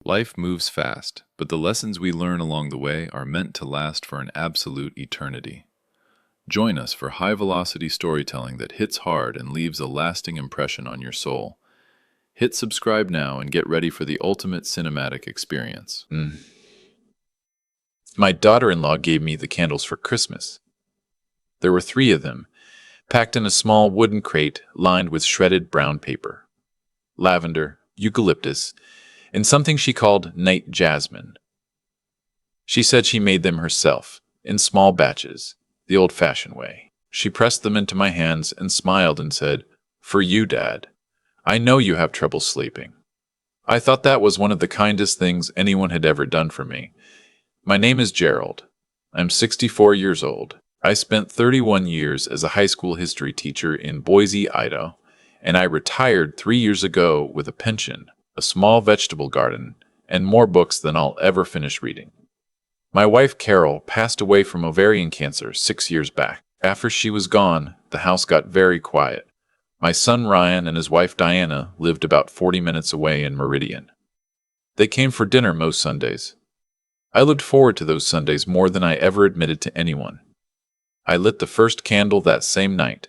Life moves fast, but the lessons we learn along the way are meant to last for an absolute eternity. Join us for high-velocity storytelling that hits hard and leaves a lasting impression on your soul. Hit subscribe now and get ready for the ultimate cinematic experience. My daughter-in-law gave me the candles for Christmas. There were 3 of them, packed in a small wooden crate lined with shredded brown paper. Lavender, eucalyptus, and something she called night jasmine. She said she made them herself, in small batches, the old-fashioned way. She pressed them into my hands and smiled and said, "For you, Dad. I know you have trouble sleeping." I thought that was one of the kindest things anyone had ever done for me. My name is Gerald. I'm 64 years old. I spent 31 years as a high school history teacher in Boise, Idaho, and I retired 3 years ago with a pension, a small vegetable garden, and more books than I'll ever finish reading. My wife Carol passed away from ovarian cancer 6 years back. After she was gone, the house got very quiet. My son Ryan and his wife Diana lived about 40 minutes away in Meridian. They came for dinner most Sundays. I looked forward to those Sundays more than I ever admitted to anyone. I lit the first candle that same night.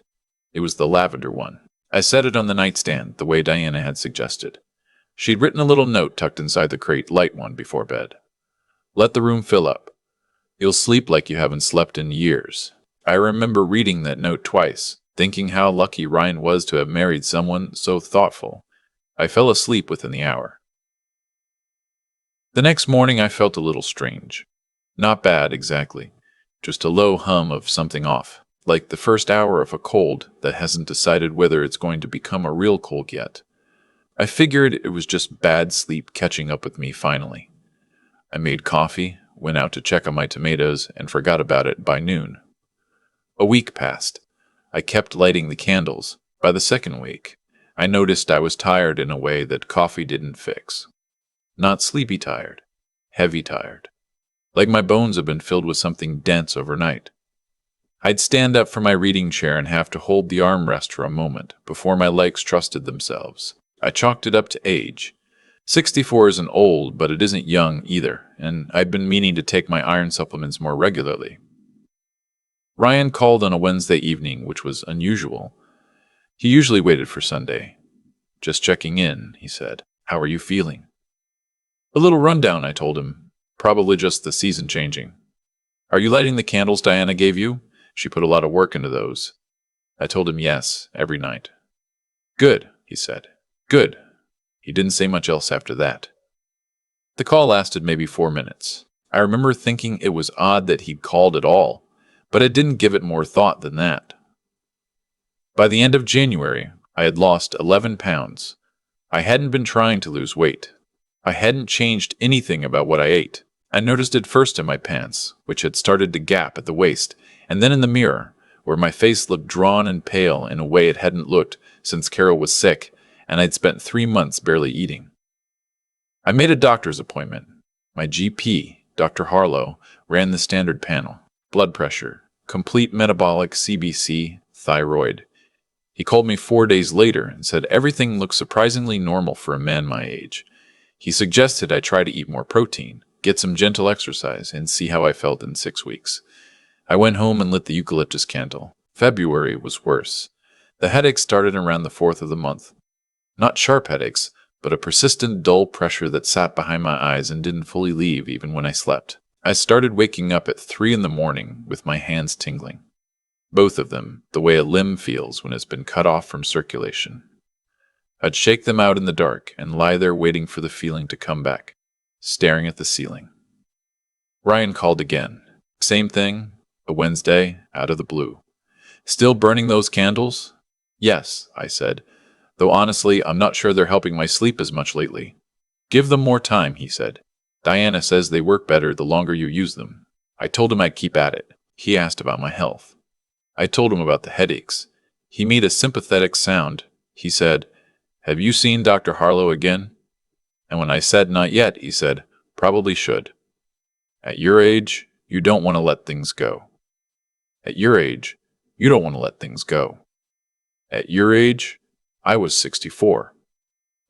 It was the lavender one. I set it on the nightstand the way Diana had suggested. She'd written a little note tucked inside the crate, light one before bed. "Let the room fill up. You'll sleep like you haven't slept in years." I remember reading that note twice, thinking how lucky Ryan was to have married someone so thoughtful. I fell asleep within the hour. The next morning I felt a little strange. Not bad, exactly. Just a low hum of something off, like the first hour of a cold that hasn't decided whether it's going to become a real cold yet. I figured it was just bad sleep catching up with me finally. I made coffee, went out to check on my tomatoes, and forgot about it by noon. A week passed. I kept lighting the candles. By the second week, I noticed I was tired in a way that coffee didn't fix. Not sleepy tired, heavy tired. Like my bones had been filled with something dense overnight. I'd stand up from my reading chair and have to hold the armrest for a moment before my legs trusted themselves. I chalked it up to age. 64 isn't old, but it isn't young either, and I'd been meaning to take my iron supplements more regularly. Ryan called on a Wednesday evening, which was unusual. He usually waited for Sunday. "Just checking in," he said. "How are you feeling?" "A little rundown," I told him. "Probably just the season changing." "Are you lighting the candles Diana gave you? She put a lot of work into those." I told him yes, every night. "Good," he said. "Good." He didn't say much else after that. The call lasted maybe 4 minutes. I remember thinking it was odd that he'd called at all, but I didn't give it more thought than that. By the end of January, I had lost 11 pounds. I hadn't been trying to lose weight. I hadn't changed anything about what I ate. I noticed it first in my pants, which had started to gap at the waist, and then in the mirror, where my face looked drawn and pale in a way it hadn't looked since Carol was sick, and I'd spent 3 months barely eating. I made a doctor's appointment. My GP, Dr. Harlow, ran the standard panel: blood pressure, complete metabolic CBC, thyroid. He called me 4 days later and said everything looked surprisingly normal for a man my age. He suggested I try to eat more protein, get some gentle exercise, and see how I felt in 6 weeks. I went home and lit the eucalyptus candle. February was worse. The headaches started around the 4th of the month. Not sharp headaches, but a persistent dull pressure that sat behind my eyes and didn't fully leave even when I slept. I started waking up at 3 in the morning with my hands tingling. Both of them, the way a limb feels when it's been cut off from circulation. I'd shake them out in the dark and lie there waiting for the feeling to come back, staring at the ceiling. Ryan called again. Same thing, a Wednesday, out of the blue. "Still burning those candles?" "Yes," I said, "though honestly, I'm not sure they're helping my sleep as much lately." "Give them more time," he said. "Diana says they work better the longer you use them." I told him I'd keep at it. He asked about my health. I told him about the headaches. He made a sympathetic sound. He said, "Have you seen Dr. Harlow again?" And when I said not yet, he said, "Probably should. At your age, you don't want to let things go. At your age, you don't want to let things go. At your age, I was 64.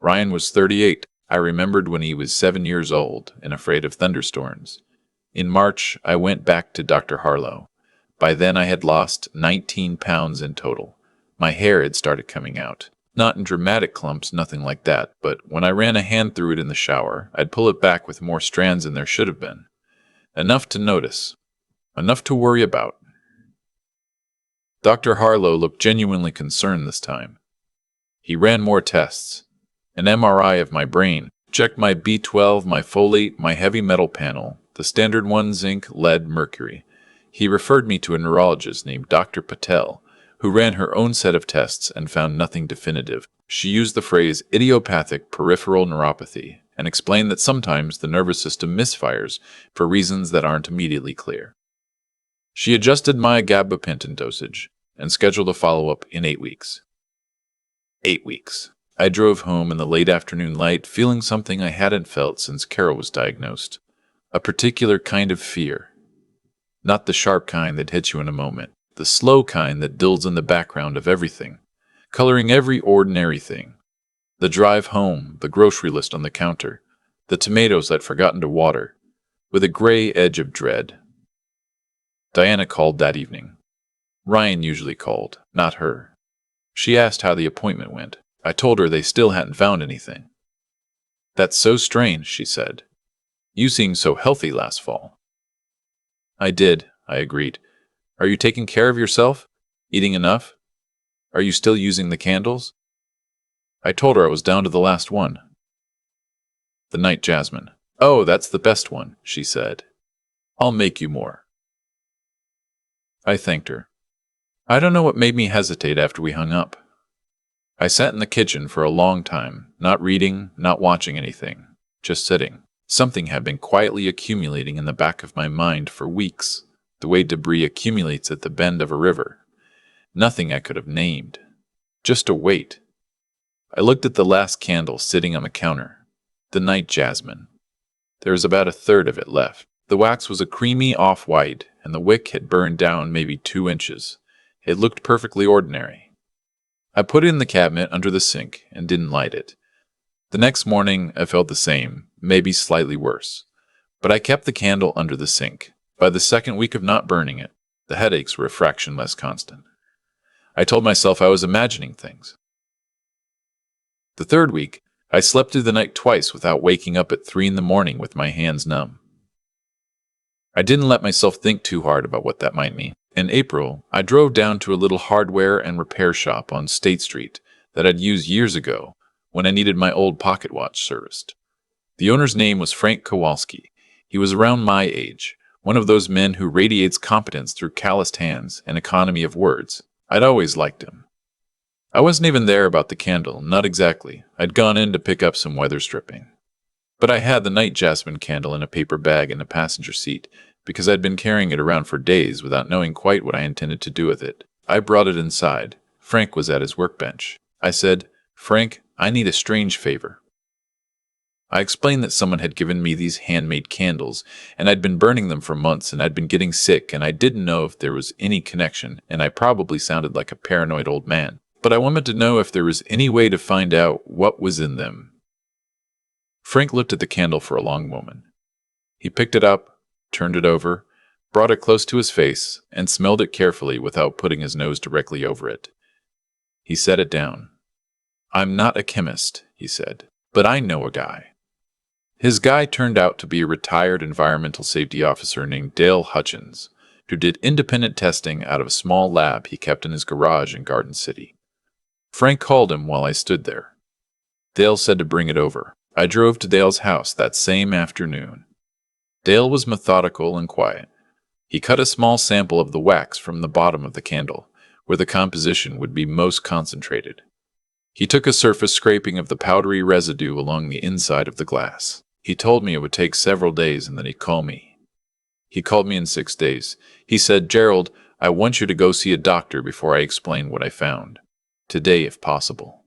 Ryan was 38. I remembered when he was 7 years old and afraid of thunderstorms. In March, I went back to Dr. Harlow. By then, I had lost 19 pounds in total. My hair had started coming out. Not in dramatic clumps, nothing like that, but when I ran a hand through it in the shower, I'd pull it back with more strands than there should have been. Enough to notice. Enough to worry about. Dr. Harlow looked genuinely concerned this time. He ran more tests. An MRI of my brain, checked my B12, my folate, my heavy metal panel, the standard one, zinc, lead, mercury. He referred me to a neurologist named Dr. Patel, who ran her own set of tests and found nothing definitive. She used the phrase idiopathic peripheral neuropathy and explained that sometimes the nervous system misfires for reasons that aren't immediately clear. She adjusted my gabapentin dosage and scheduled a follow-up in 8 weeks. 8 weeks. I drove home in the late afternoon light, feeling something I hadn't felt since Carol was diagnosed. A particular kind of fear. Not the sharp kind that hits you in a moment. The slow kind that builds in the background of everything, coloring every ordinary thing. The drive home, the grocery list on the counter, the tomatoes I'd forgotten to water, with a gray edge of dread. Diana called that evening. Ryan usually called, not her. She asked how the appointment went. I told her they still hadn't found anything. "That's so strange," she said. "You seemed so healthy last fall." "I did," I agreed. "Are you taking care of yourself? Eating enough? Are you still using the candles?" I told her I was down to the last one. "The night jasmine." "Oh, that's the best one," she said. "I'll make you more." I thanked her. I don't know what made me hesitate after we hung up. I sat in the kitchen for a long time, not reading, not watching anything, just sitting. Something had been quietly accumulating in the back of my mind for weeks, the way debris accumulates at the bend of a river. Nothing I could have named. Just a weight. I looked at the last candle sitting on the counter. The night jasmine. There was about a third of it left. The wax was a creamy off-white, and the wick had burned down maybe 2 inches. It looked perfectly ordinary. I put it in the cabinet under the sink and didn't light it. The next morning I felt the same, maybe slightly worse. But I kept the candle under the sink. By the second week of not burning it, the headaches were a fraction less constant. I told myself I was imagining things. The third week, I slept through the night twice without waking up at 3 a.m. with my hands numb. I didn't let myself think too hard about what that might mean. In April, I drove down to a little hardware and repair shop on State Street that I'd used years ago when I needed my old pocket watch serviced. The owner's name was Frank Kowalski. He was around my age, one of those men who radiates competence through calloused hands and economy of words. I'd always liked him. I wasn't even there about the candle, not exactly. I'd gone in to pick up some weather stripping. But I had the night jasmine candle in a paper bag in the passenger seat, because I'd been carrying it around for days without knowing quite what I intended to do with it. I brought it inside. Frank was at his workbench. I said, "Frank, I need a strange favor." I explained that someone had given me these handmade candles, and I'd been burning them for months, and I'd been getting sick, and I didn't know if there was any connection, and I probably sounded like a paranoid old man. But I wanted to know if there was any way to find out what was in them. Frank looked at the candle for a long moment. He picked it up, turned it over, brought it close to his face, and smelled it carefully without putting his nose directly over it. He set it down. "I'm not a chemist," he said, "but I know a guy." His guy turned out to be a retired environmental safety officer named Dale Hutchins, who did independent testing out of a small lab he kept in his garage in Garden City. Frank called him while I stood there. Dale said to bring it over. I drove to Dale's house that same afternoon. Dale was methodical and quiet. He cut a small sample of the wax from the bottom of the candle, where the composition would be most concentrated. He took a surface scraping of the powdery residue along the inside of the glass. He told me it would take several days and that he'd call me. He called me in 6 days. He said, "Gerald, I want you to go see a doctor before I explain what I found. Today, if possible."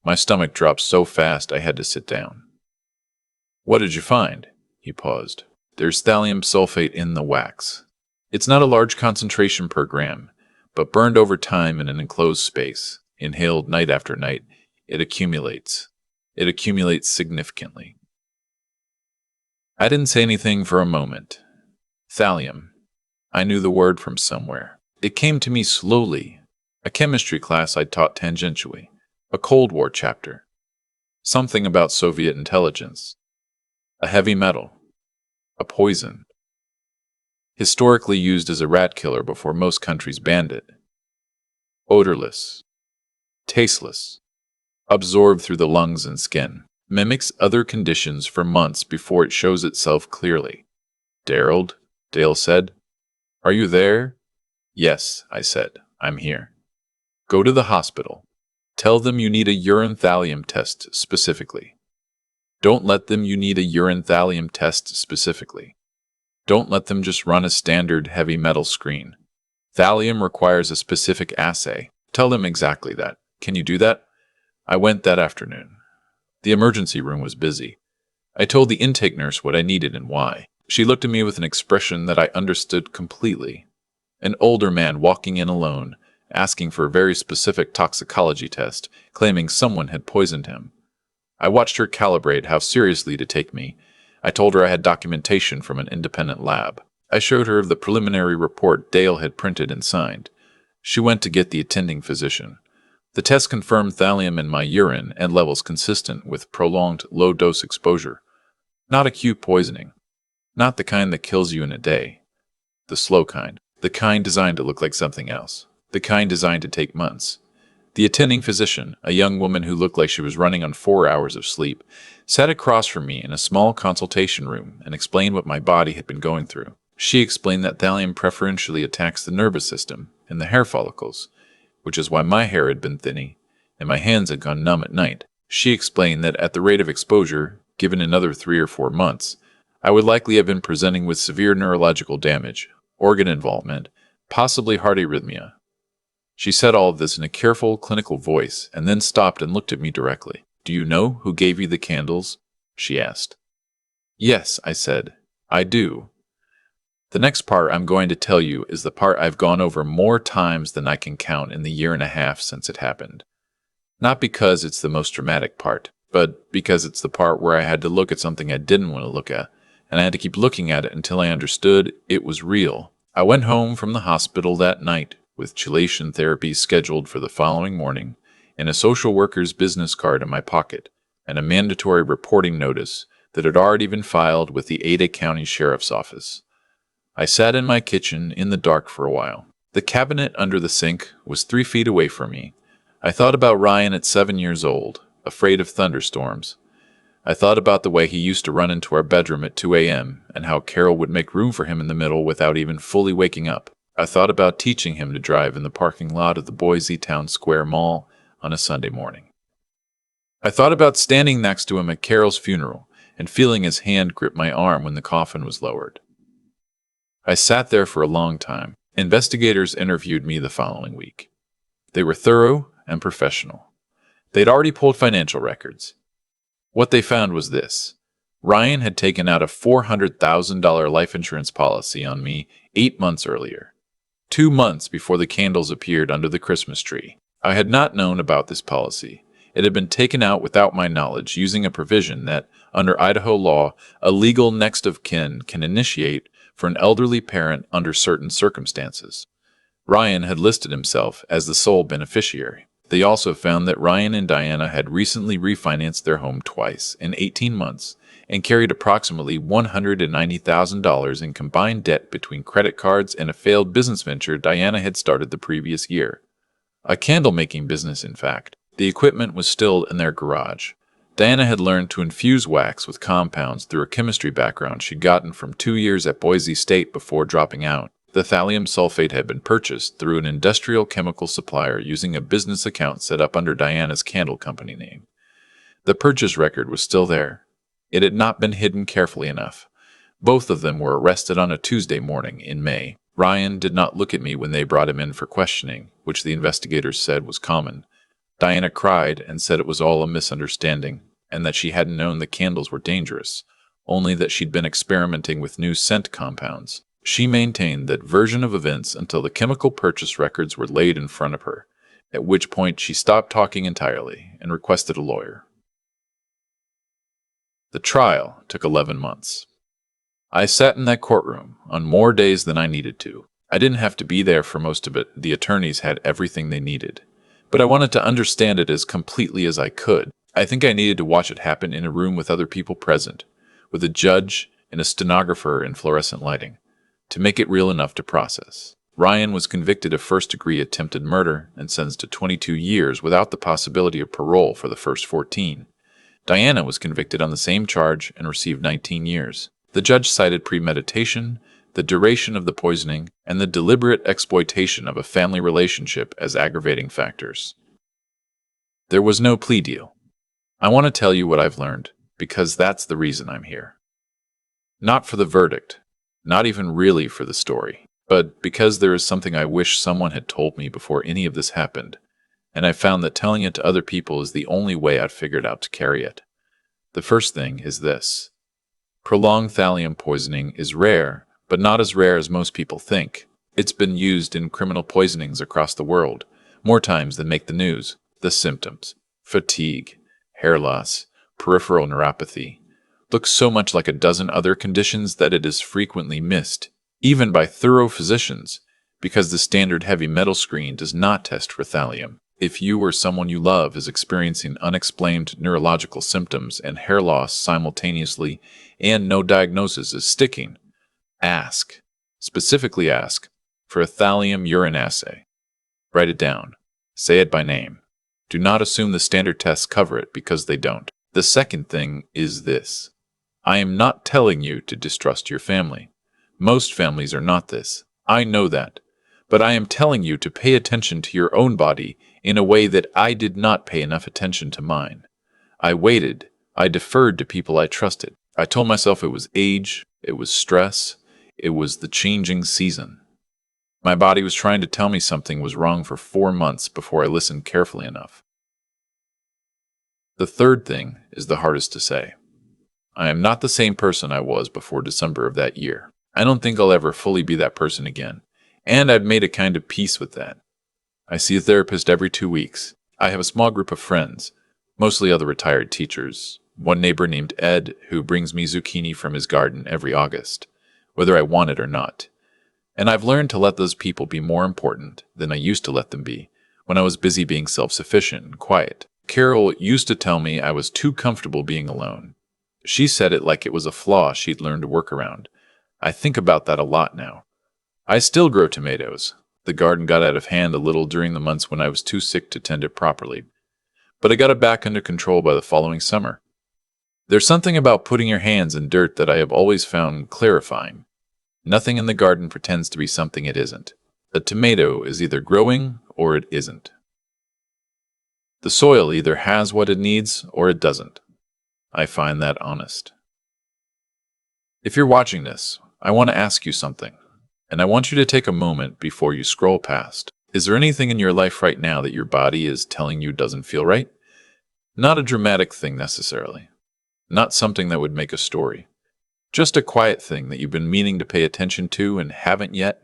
My stomach dropped so fast I had to sit down. "What did you find?" He paused. "There's thallium sulfate in the wax. It's not a large concentration per gram, but burned over time in an enclosed space, inhaled night after night, it accumulates. it accumulates significantly. I didn't say anything for a moment. Thallium. I knew the word from somewhere. It came to me slowly. A chemistry class I taught tangentially. A Cold War chapter. Something about Soviet intelligence. A heavy metal. A poison. Historically used as a rat killer before most countries banned it. Odorless. Tasteless. Absorbed through the lungs and skin. Mimics other conditions for months before it shows itself clearly. Gerald, Dale said. Are you there? Yes, I said. I'm here. Go to the hospital. Tell them you need a urine thallium test specifically. Don't let them you need a urine thallium test specifically. Don't let them just run a standard heavy metal screen. Thallium requires a specific assay. Tell them exactly that. Can you do that? I went that afternoon. The emergency room was busy. I told the intake nurse what I needed and why. She looked at me with an expression that I understood completely. An older man walking in alone, asking for a very specific toxicology test, claiming someone had poisoned him. I watched her calibrate how seriously to take me. I told her I had documentation from an independent lab. I showed her the preliminary report Dale had printed and signed. She went to get the attending physician. The test confirmed thallium in my urine and levels consistent with prolonged low-dose exposure. Not acute poisoning. Not the kind that kills you in a day. The slow kind. The kind designed to look like something else. The kind designed to take months. The attending physician, a young woman who looked like she was running on 4 hours of sleep, sat across from me in a small consultation room and explained what my body had been going through. She explained that thallium preferentially attacks the nervous system and the hair follicles, which is why my hair had been thinning and my hands had gone numb at night. She explained that at the rate of exposure, given another 3 or 4 months, I would likely have been presenting with severe neurological damage, organ involvement, possibly heart arrhythmia. She said all of this in a careful, clinical voice, and then stopped and looked at me directly. Do you know who gave you the candles? She asked. Yes, I said. I do. The next part I'm going to tell you is the part I've gone over more times than I can count in the year and a half since it happened. Not because it's the most dramatic part, but because it's the part where I had to look at something I didn't want to look at, and I had to keep looking at it until I understood it was real. I went home from the hospital that night with chelation therapy scheduled for the following morning, and a social worker's business card in my pocket, and a mandatory reporting notice that had already been filed with the Ada County Sheriff's Office. I sat in my kitchen in the dark for a while. The cabinet under the sink was 3 feet away from me. I thought about Ryan at 7 years old, afraid of thunderstorms. I thought about the way he used to run into our bedroom at 2 a.m. and how Carol would make room for him in the middle without even fully waking up. I thought about teaching him to drive in the parking lot of the Boise Town Square Mall on a Sunday morning. I thought about standing next to him at Carol's funeral and feeling his hand grip my arm when the coffin was lowered. I sat there for a long time. Investigators interviewed me the following week. They were thorough and professional. They'd already pulled financial records. What they found was this. Ryan had taken out a $400,000 life insurance policy on me 8 months earlier, 2 months before the candles appeared under the Christmas tree. I had not known about this policy. It had been taken out without my knowledge, using a provision that, under Idaho law, a legal next of kin can initiate for an elderly parent under certain circumstances. Ryan had listed himself as the sole beneficiary. They also found that Ryan and Diana had recently refinanced their home twice in 18 months and carried approximately $190,000 in combined debt between credit cards and a failed business venture Diana had started the previous year. A candle-making business, in fact. The equipment was still in their garage. Diana had learned to infuse wax with compounds through a chemistry background she'd gotten from 2 years at Boise State before dropping out. The thallium sulfate had been purchased through an industrial chemical supplier using a business account set up under Diana's candle company name. The purchase record was still there. It had not been hidden carefully enough. Both of them were arrested on a Tuesday morning in May. Ryan did not look at me when they brought him in for questioning, which the investigators said was common. Diana cried and said it was all a misunderstanding, and that she hadn't known the candles were dangerous, only that she'd been experimenting with new scent compounds. She maintained that version of events until the chemical purchase records were laid in front of her, at which point she stopped talking entirely and requested a lawyer. The trial took 11 months. I sat in that courtroom on more days than I needed to. I didn't have to be there for most of it. The attorneys had everything they needed. But I wanted to understand it as completely as I could. I think I needed to watch it happen in a room with other people present, with a judge and a stenographer in fluorescent lighting, to make it real enough to process. Ryan was convicted of first-degree attempted murder and sentenced to 22 years without the possibility of parole for the first 14. Diana was convicted on the same charge and received 19 years. The judge cited premeditation, the duration of the poisoning, and the deliberate exploitation of a family relationship as aggravating factors. There was no plea deal. I want to tell you what I've learned, because that's the reason I'm here. Not for the verdict, not even really for the story, but because there is something I wish someone had told me before any of this happened, and I found that telling it to other people is the only way I've figured out to carry it. The first thing is this. Prolonged thallium poisoning is rare, but not as rare as most people think. It's been used in criminal poisonings across the world, more times than make the news. The symptoms, fatigue, hair loss, peripheral neuropathy, look so much like a dozen other conditions that it is frequently missed, even by thorough physicians, because the standard heavy metal screen does not test for thallium. If you or someone you love is experiencing unexplained neurological symptoms and hair loss simultaneously and no diagnosis is sticking, specifically ask, for a thallium urine assay. Write it down. Say it by name. Do not assume the standard tests cover it because they don't. The second thing is this. I am not telling you to distrust your family. Most families are not this. I know that. But I am telling you to pay attention to your own body in a way that I did not pay enough attention to mine. I waited. I deferred to people I trusted. I told myself it was age, it was stress, it was the changing season. My body was trying to tell me something was wrong for 4 months before I listened carefully enough. The third thing is the hardest to say. I am not the same person I was before December of that year. I don't think I'll ever fully be that person again, and I've made a kind of peace with that. I see a therapist every 2 weeks. I have a small group of friends, mostly other retired teachers. One neighbor named Ed, who brings me zucchini from his garden every August, whether I want it or not. And I've learned to let those people be more important than I used to let them be when I was busy being self-sufficient and quiet. Carol used to tell me I was too comfortable being alone. She said it like it was a flaw she'd learned to work around. I think about that a lot now. I still grow tomatoes. The garden got out of hand a little during the months when I was too sick to tend it properly, but I got it back under control by the following summer. There's something about putting your hands in dirt that I have always found clarifying. Nothing in the garden pretends to be something it isn't. A tomato is either growing or it isn't. The soil either has what it needs or it doesn't. I find that honest. If you're watching this, I want to ask you something, and I want you to take a moment before you scroll past. Is there anything in your life right now that your body is telling you doesn't feel right? Not a dramatic thing necessarily. Not something that would make a story. Just a quiet thing that you've been meaning to pay attention to and haven't yet.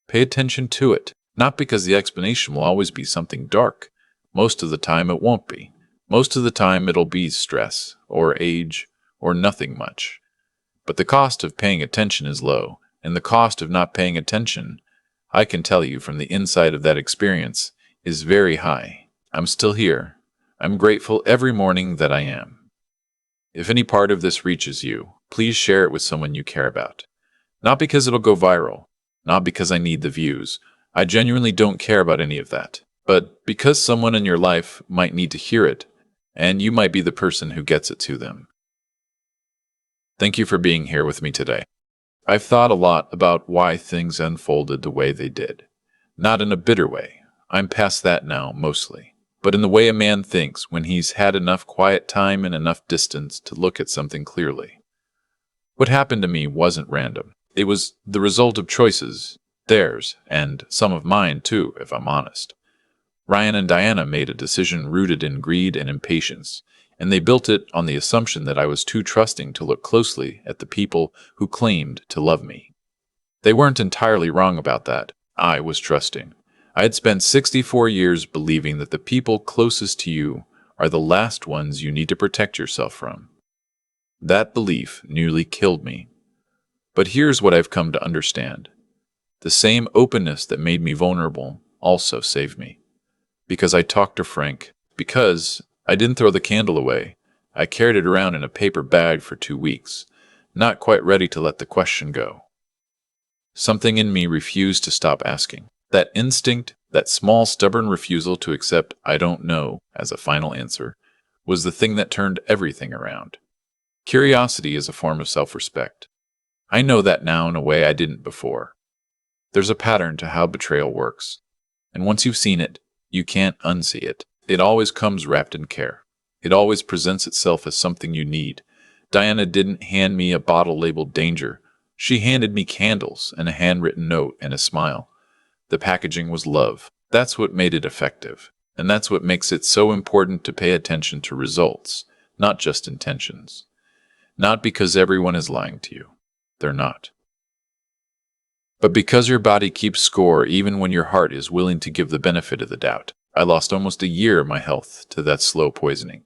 Pay attention to it, not because the explanation will always be something dark. Most of the time it won't be. Most of the time it'll be stress, or age, or nothing much. But the cost of paying attention is low, and the cost of not paying attention, I can tell you from the inside of that experience, is very high. I'm still here. I'm grateful every morning that I am. If any part of this reaches you, please share it with someone you care about. Not because it'll go viral, not because I need the views. I genuinely don't care about any of that. But because someone in your life might need to hear it, and you might be the person who gets it to them. Thank you for being here with me today. I've thought a lot about why things unfolded the way they did. Not in a bitter way. I'm past that now, mostly. But in the way a man thinks when he's had enough quiet time and enough distance to look at something clearly. What happened to me wasn't random. It was the result of choices, theirs, and some of mine too, if I'm honest. Ryan and Diana made a decision rooted in greed and impatience, and they built it on the assumption that I was too trusting to look closely at the people who claimed to love me. They weren't entirely wrong about that. I was trusting. I had spent 64 years believing that the people closest to you are the last ones you need to protect yourself from. That belief nearly killed me. But here's what I've come to understand. The same openness that made me vulnerable also saved me. Because I talked to Frank, because I didn't throw the candle away, I carried it around in a paper bag for 2 weeks, not quite ready to let the question go. Something in me refused to stop asking. That instinct, that small stubborn refusal to accept "I don't know" as a final answer, was the thing that turned everything around. Curiosity is a form of self-respect. I know that now in a way I didn't before. There's a pattern to how betrayal works, and once you've seen it, you can't unsee it. It always comes wrapped in care. It always presents itself as something you need. Diana didn't hand me a bottle labeled danger. She handed me candles and a handwritten note and a smile. The packaging was love. That's what made it effective. And that's what makes it so important to pay attention to results, not just intentions. Not because everyone is lying to you. They're not. But because your body keeps score even when your heart is willing to give the benefit of the doubt. I lost almost a year of my health to that slow poisoning.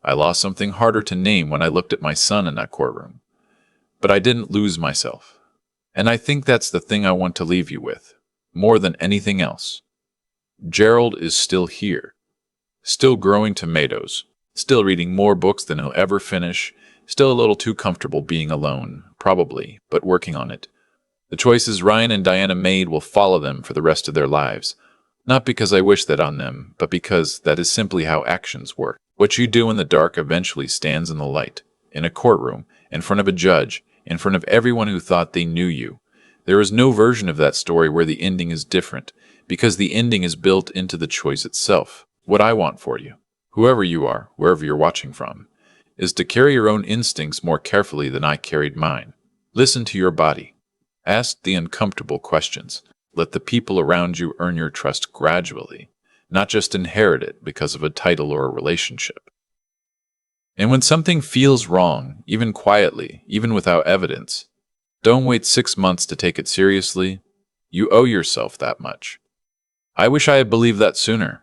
I lost something harder to name when I looked at my son in that courtroom. But I didn't lose myself. And I think that's the thing I want to leave you with, more than anything else. Gerald is still here, still growing tomatoes, still reading more books than he'll ever finish, still a little too comfortable being alone, probably, but working on it. The choices Ryan and Diana made will follow them for the rest of their lives. Not because I wish that on them, but because that is simply how actions work. What you do in the dark eventually stands in the light, in a courtroom, in front of a judge, in front of everyone who thought they knew you. There is no version of that story where the ending is different, because the ending is built into the choice itself. What I want for you, whoever you are, wherever you're watching from, is to carry your own instincts more carefully than I carried mine. Listen to your body. Ask the uncomfortable questions. Let the people around you earn your trust gradually, not just inherit it because of a title or a relationship. And when something feels wrong, even quietly, even without evidence, don't wait 6 months to take it seriously. You owe yourself that much. I wish I had believed that sooner.